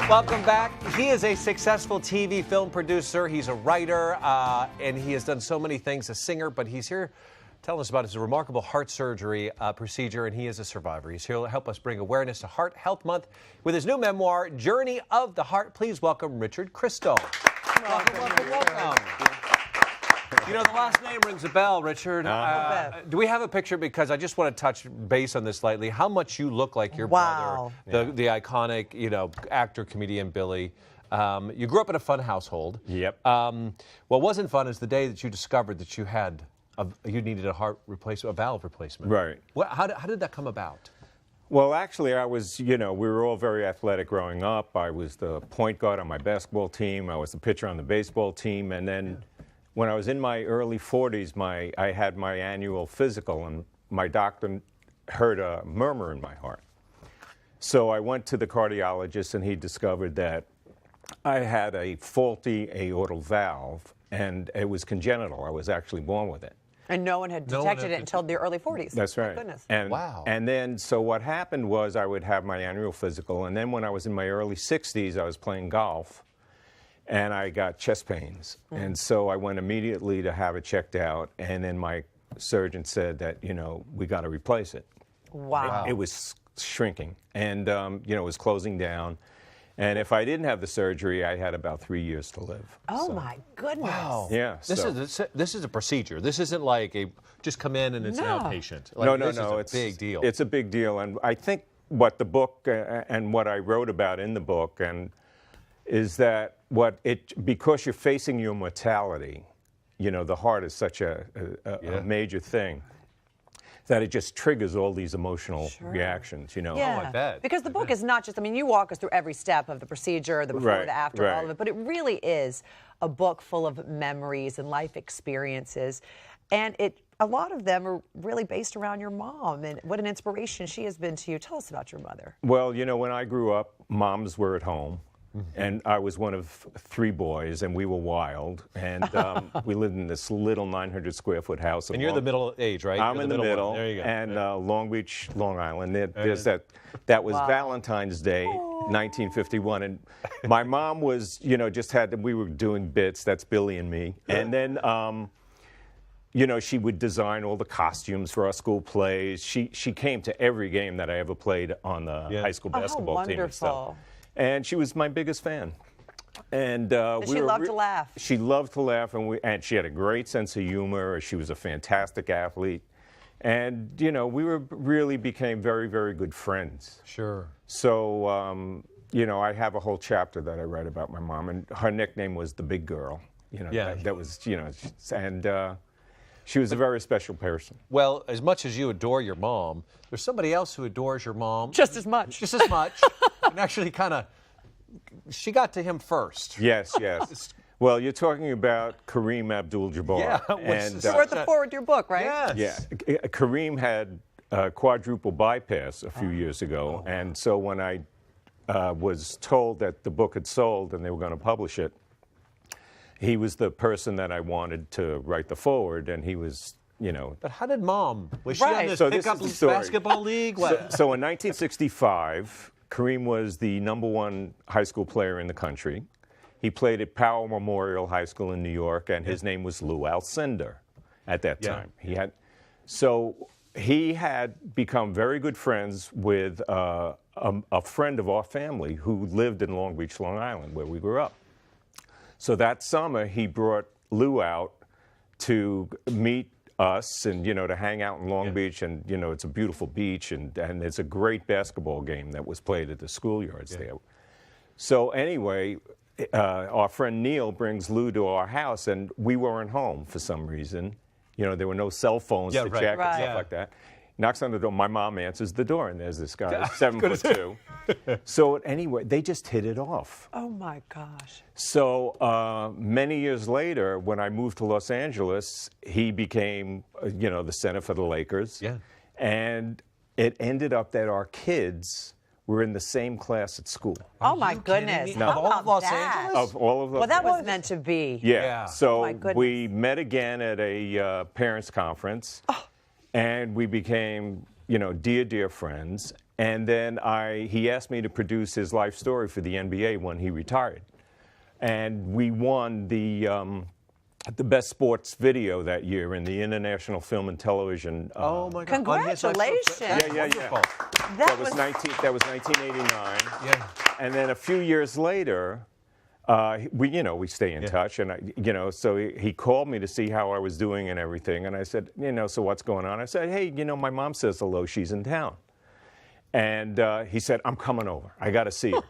Welcome back. He is a successful TV film producer. He's a writer, and he has done so many things, a singer, but he's here telling us about his remarkable heart surgery procedure, and he is a survivor. He's here to help us bring awareness to Heart Health Month with his new memoir, Journey of the Heart. Please welcome Richard Christo. Welcome. You know, the last name rings a bell, Richard. Do we have a picture? Because I just want to touch base on this slightly. How much you look like your brother, the iconic, actor, comedian Billy. You grew up in a fun household. Yep. What wasn't fun is the day that you discovered that you needed a heart replacement, a valve replacement. Right. How did that come about? Well, actually, I was, we were all very athletic growing up. I was the point guard on my basketball team. I was the pitcher on the baseball team. And then when I was in my early 40s, I had my annual physical, and my doctor heard a murmur in my heart. So I went to the cardiologist, and he discovered that I had a faulty aortal valve, and it was congenital. I was actually born with it. And no one had detected it until the early 40s. That's right. My goodness. And, wow. And then, so what happened was I would have my annual physical, and then when I was in my early 60s, I was playing golf, and I got chest pains. And so I went immediately to have it checked out, and then my surgeon said that, we got to replace it. Wow. It was shrinking, and, it was closing down. And if I didn't have the surgery, I had about 3 years to live. Oh, my goodness. Wow. Yeah. This is a procedure. This isn't like just come in and it's an outpatient. No. This is a big deal. It's a big deal. And I think what the book and what I wrote about in the book is that because you're facing your mortality, the heart is such a major thing, that it just triggers all these emotional reactions, Yeah, Oh, I bet. because the book is not just, you walk us through every step of the procedure, the before, the after, all of it, but it really is a book full of memories and life experiences. And a lot of them are really based around your mom, and what an inspiration she has been to you. Tell us about your mother. Well, when I grew up, moms were at home. And I was one of 3 boys, and we were wild. And we lived in this little 900-square-foot house. And you're the middle age, right? I'm in the middle. One. There you go. And Long Beach, Long Island. There's that was Valentine's Day, 1951. And my mom was, we were doing bits. That's Billy and me. And then, she would design all the costumes for our school plays. She came to every game that I ever played on the high school basketball team and stuff. And she was my biggest fan. And she loved to laugh. She loved to laugh, and she had a great sense of humor. She was a fantastic athlete. And, we really became very, very good friends. Sure. So, I have a whole chapter that I write about my mom, and her nickname was the Big Girl. That was, and she was a very special person. Well, as much as you adore your mom, there's somebody else who adores your mom. Just as much. Just as much. And actually she got to him first. Yes. Well, you're talking about Kareem Abdul-Jabbar. Yeah. You wrote the forward to your book, right? Yes. Yeah. Kareem had quadruple bypass a few years ago. And so when I was told that the book had sold and they were going to publish it, he was the person that I wanted to write the forward, and he was, But how did Mom? Was she on this pickup basketball league? So in 1965, Kareem was the #1 high school player in the country. He played at Powell Memorial High School in New York, and his name was Lou Alcindor at that time. He had become very good friends with a friend of our family who lived in Long Beach, Long Island, where we grew up. So that summer, he brought Lou out to meet us and, to hang out in Long Beach. And, it's a beautiful beach, and it's a great basketball game that was played at the schoolyards there. So anyway, our friend Neil brings Lou to our house, and we weren't home for some reason. There were no cell phones to check and stuff like that. Knocks on the door. My mom answers the door, and there's this guy, 7'2". So anyway, they just hit it off. Oh, my gosh. So many years later, when I moved to Los Angeles, he became, the center for the Lakers. Yeah. And it ended up that our kids were in the same class at school. Oh, my goodness. Of all of Los Angeles? Of all of Los Well, that Angeles. was meant to be. Yeah. So my goodness. we met again at a parents' conference, and we became, dear friends. And then he asked me to produce his life story for the NBA when he retired. And we won the best sports video that year in the International Film and Television. Oh my God! Congratulations! Yeah. That was 1989. Yeah. And then a few years later, we stay in touch, and so he called me to see how I was doing and everything, and I said, so what's going on? I said, hey, my mom says hello, she's in town, and he said, I'm coming over, I got to see her.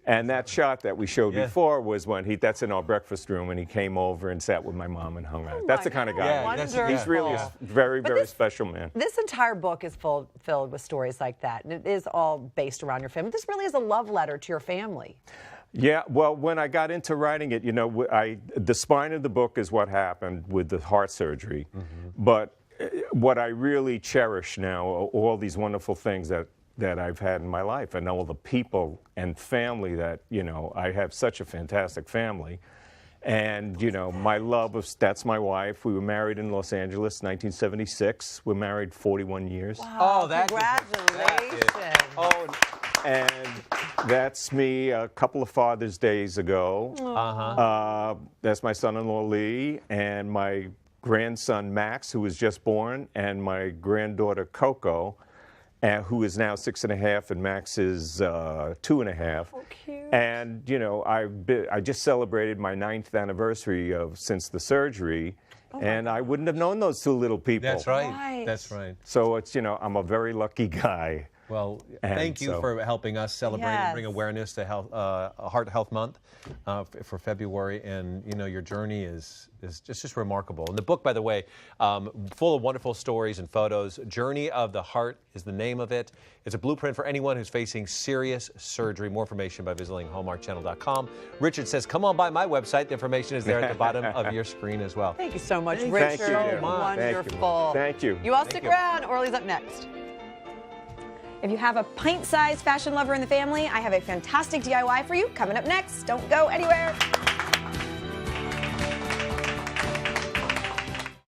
And that shot that we showed before was when that's in our breakfast room, and he came over and sat with my mom and hung out. That's the kind of guy. He's really a very, very special man. This entire book is filled with stories like that, and it is all based around your family. This really is a love letter to your family. Yeah, well, when I got into writing it, the spine of the book is what happened with the heart surgery. Mm-hmm. But what I really cherish now are all these wonderful things that I've had in my life, and all the people and family that, I have such a fantastic family. And, my love that's my wife. We were married in Los Angeles, 1976. We're married 41 years. Wow, congratulations. And that's me a couple of Father's Days ago. That's my son-in-law, Lee, and my grandson, Max, who was just born, and my granddaughter, Coco, who is now 6.5, and Max is 2.5. Oh, cute. And, I just celebrated my 9th anniversary since the surgery, and I wouldn't have known those two little people. That's right. That's right. So it's, I'm a very lucky guy. Well, thank you for helping us celebrate and bring awareness to Heart Health Month for February. And, your journey is just remarkable. And the book, by the way, full of wonderful stories and photos. Journey of the Heart is the name of it. It's a blueprint for anyone who's facing serious surgery. More information by visiting hallmarkchannel.com. Richard says, come on by my website. The information is there at the bottom of your screen as well. Thank you so much, Richard. Thank you. Wonderful. Thank you. You all stick around. Orly's up next. If you have a pint-sized fashion lover in the family, I have a fantastic DIY for you coming up next. Don't go anywhere.